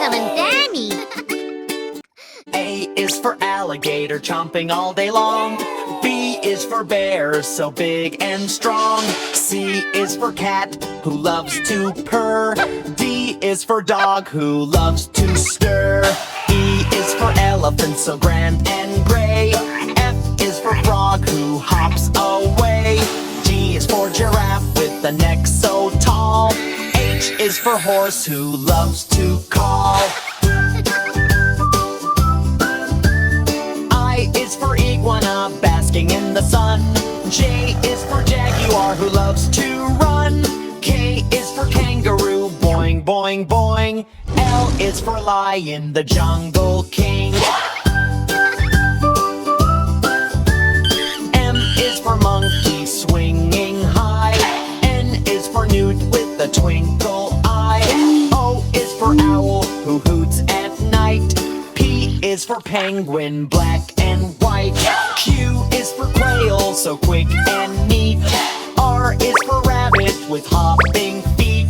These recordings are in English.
naman Danny. A is for alligator, chomping all day long. B is for bear, so big and strong. C is for cat, who loves to purr. D is for dog, who loves to stir. E is for elephant, so grand and gray. F is for frog, who hops away. G is for giraffe, with a neck so tall. H is for horse, who loves to call. I is for iguana, basking in the sun. J is for jaguar, who loves to run. K is for kangaroo, boing, boing, boing. L is for lion, the jungle king. M is for monkey, swinging high. N is for newt, with a twinkle eye. O is for owl, who hoots at night. P is for penguin, black and white. Q is for quail, so quick and neat. R is for rabbit, with hopping feet.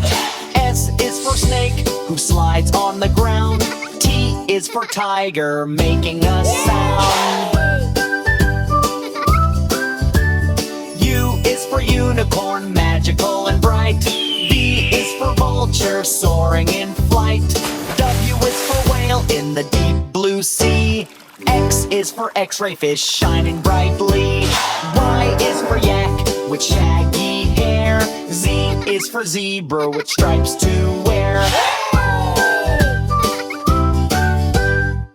S is for snake, who slides on the ground. T is for tiger, making a sound. U is for unicorn, magical and bright. V is for vulture, soaring in flight. W is for whale, in the deep blue sea. X is for x-ray fish, shining brightly. Y is for yak, with shaggy hair. Z is for zebra, with stripes to wear.